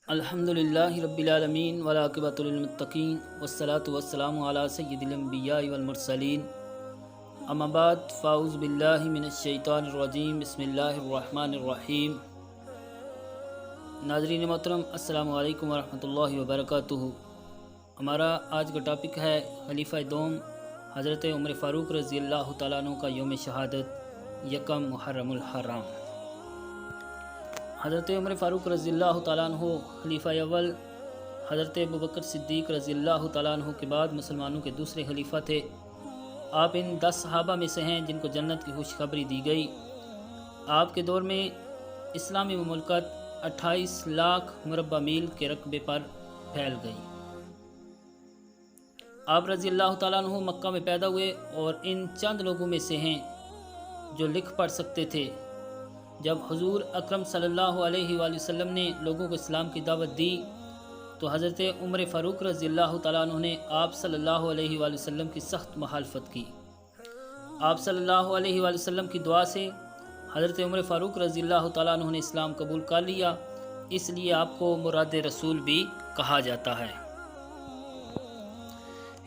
الحمدللہ رب العالمین والعاقبۃ للمتقین والصلاۃ والسلام علی سید الانبیاء والمرسلین اما بعد فاعوذ باللہ من الشیطان الرجیم بسم اللہ الرحمن الرحیم۔ ناظرین محترم، السلام علیکم ورحمۃ اللہ وبرکاتہ۔ ہمارا آج کا ٹاپک ہے خلیفہ دوم حضرت عمر فاروق رضی اللہ تعالیٰ عنہ کا یوم شہادت یکم محرم الحرام۔ حضرت عمر فاروق رضی اللہ تعالیٰ عنہ خلیفہ اول حضرت ابوبکر صدیق رضی اللہ تعالیٰ عنہ کے بعد مسلمانوں کے دوسرے خلیفہ تھے۔ آپ ان 10 صحابہ میں سے ہیں جن کو جنت کی خوشخبری دی گئی۔ آپ کے دور میں اسلامی مملکت 28 لاکھ مربع میل کے رقبے پر پھیل گئی۔ آپ رضی اللہ تعالیٰ عنہ مکہ میں پیدا ہوئے اور ان چند لوگوں میں سے ہیں جو لکھ پڑھ سکتے تھے۔ جب حضور اکرم صلی اللہ علیہ وآلہ وسلم نے لوگوں کو اسلام کی دعوت دی تو حضرت عمر فاروق رضی اللہ تعالیٰ عنہ نے آپ صلی اللہ علیہ وآلہ وسلم کی سخت مخالفت کی۔ آپ صلی اللہ علیہ وآلہ وسلم کی دعا سے حضرت عمر فاروق رضی اللہ تعالیٰ عنہ نے اسلام قبول کر لیا، اس لیے آپ کو مراد رسول بھی کہا جاتا ہے۔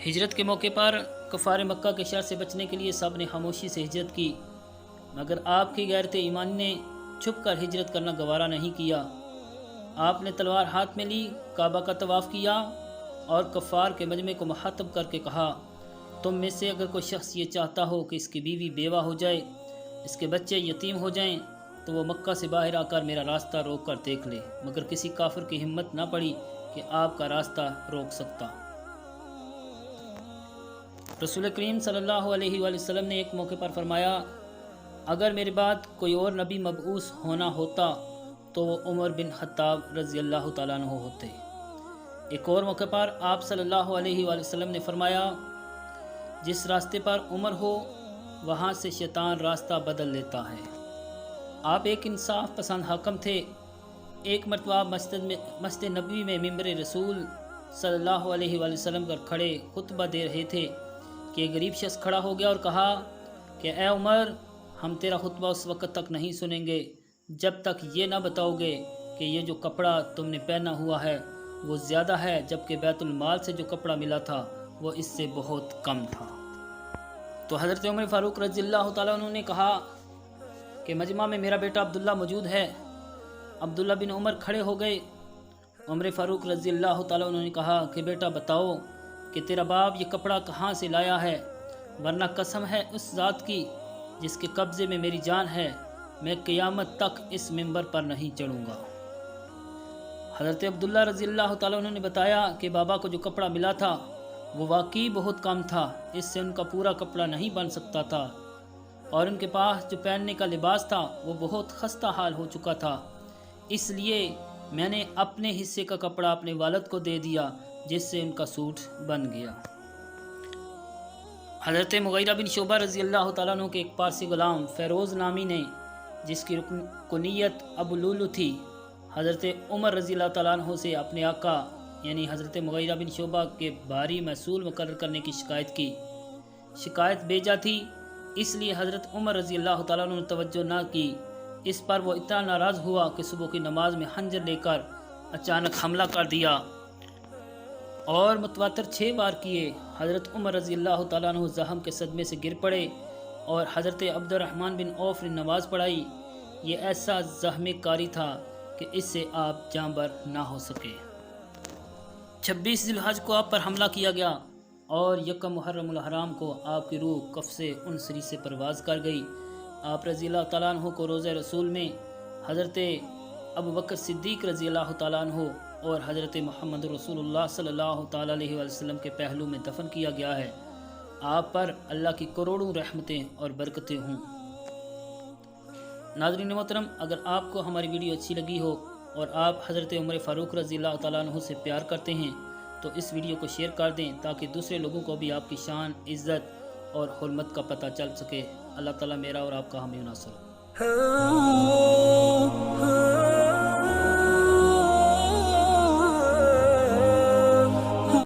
ہجرت کے موقع پر کفار مکہ کے شر سے بچنے کے لیے سب نے خاموشی سے ہجرت کی، مگر آپ کی غیرت ایمانی نے چھپ کر ہجرت کرنا گوارا نہیں کیا۔ آپ نے تلوار ہاتھ میں لی، کعبہ کا طواف کیا اور کفار کے مجمع کو مخاطب کر کے کہا، تم میں سے اگر کوئی شخص یہ چاہتا ہو کہ اس کی بیوی بیوہ ہو جائے، اس کے بچے یتیم ہو جائیں، تو وہ مکہ سے باہر آ کر میرا راستہ روک کر دیکھ لے۔ مگر کسی کافر کی ہمت نہ پڑی کہ آپ کا راستہ روک سکتا۔ رسول کریم صلی اللہ علیہ وآلہ وسلم نے ایک موقع پر فرمایا، اگر میرے بعد کوئی اور نبی مبعوث ہونا ہوتا تو وہ عمر بن خطاب رضی اللہ تعالیٰ عنہ ہوتے۔ ایک اور موقع پر آپ صلی اللہ علیہ وآلہ وسلم نے فرمایا، جس راستے پر عمر ہو وہاں سے شیطان راستہ بدل لیتا ہے۔ آپ ایک انصاف پسند حاکم تھے۔ ایک مرتبہ مسجد نبوی میں ممبر رسول صلی اللہ علیہ وآلہ وسلم پر کھڑے خطبہ دے رہے تھے کہ ایک غریب شخص کھڑا ہو گیا اور کہا کہ اے عمر، ہم تیرا خطبہ اس وقت تک نہیں سنیں گے جب تک یہ نہ بتاؤ گے کہ یہ جو کپڑا تم نے پہنا ہوا ہے وہ زیادہ ہے، جبکہ بیت المال سے جو کپڑا ملا تھا وہ اس سے بہت کم تھا۔ تو حضرت عمر فاروق رضی اللہ تعالیٰ عنہ نے کہا کہ مجمع میں میرا بیٹا عبداللہ موجود ہے۔ عبداللہ بن عمر کھڑے ہو گئے۔ عمر فاروق رضی اللہ تعالیٰ عنہ نے کہا کہ بیٹا بتاؤ کہ تیرا باپ یہ کپڑا کہاں سے لایا ہے، ورنہ قسم ہے اس ذات کی جس کے قبضے میں میری جان ہے، میں قیامت تک اس ممبر پر نہیں چڑھوں گا۔ حضرت عبداللہ رضی اللہ تعالیٰ عنہ نے بتایا کہ بابا کو جو کپڑا ملا تھا وہ واقعی بہت کم تھا، اس سے ان کا پورا کپڑا نہیں بن سکتا تھا، اور ان کے پاس جو پہننے کا لباس تھا وہ بہت خستہ حال ہو چکا تھا، اس لیے میں نے اپنے حصے کا کپڑا اپنے والد کو دے دیا جس سے ان کا سوٹ بن گیا۔ حضرت مغیرہ بن شعبہ رضی اللہ تعالیٰ عنہ کے ایک پارسی غلام فیروز نامی نے، جس کی کنیت ابو لولو تھی، حضرت عمر رضی اللہ تعالیٰ عنہ سے اپنے آقا یعنی حضرت مغیرہ بن شعبہ کے بھاری محصول مقرر کرنے کی شکایت کی۔ شکایت بیجا تھی، اس لیے حضرت عمر رضی اللہ تعالیٰ عنہ نے توجہ نہ کی۔ اس پر وہ اتنا ناراض ہوا کہ صبح کی نماز میں خنجر لے کر اچانک حملہ کر دیا اور متواتر 6 بار کیے۔ حضرت عمر رضی اللہ تعالیٰ عنہ زخم کے صدمے سے گر پڑے اور حضرت عبد الرحمن بن عوف نے نماز پڑھائی۔ یہ ایسا زخم کاری تھا کہ اس سے آپ جاں بر نہ ہو سکے۔ 26 ذی الحج کو آپ پر حملہ کیا گیا اور یکم محرم الحرام کو آپ کی روح قفس انصری سے پرواز کر گئی۔ آپ رضی اللہ تعالیٰ عنہ کو روضہ رسول میں حضرت ابوبکر صدیق رضی اللہ تعالیٰ عنہ اور حضرت محمد رسول اللہ صلی اللہ تعالیٰ علیہ وآلہ وسلم کے پہلو میں دفن کیا گیا ہے۔ آپ پر اللہ کی کروڑوں رحمتیں اور برکتیں ہوں۔ ناظرین محترم، اگر آپ کو ہماری ویڈیو اچھی لگی ہو اور آپ حضرت عمر فاروق رضی اللہ تعالیٰ عنہ سے پیار کرتے ہیں تو اس ویڈیو کو شیئر کر دیں تاکہ دوسرے لوگوں کو بھی آپ کی شان، عزت اور حرمت کا پتہ چل سکے۔ اللہ تعالیٰ میرا اور آپ کا حامی و ناصر ہو۔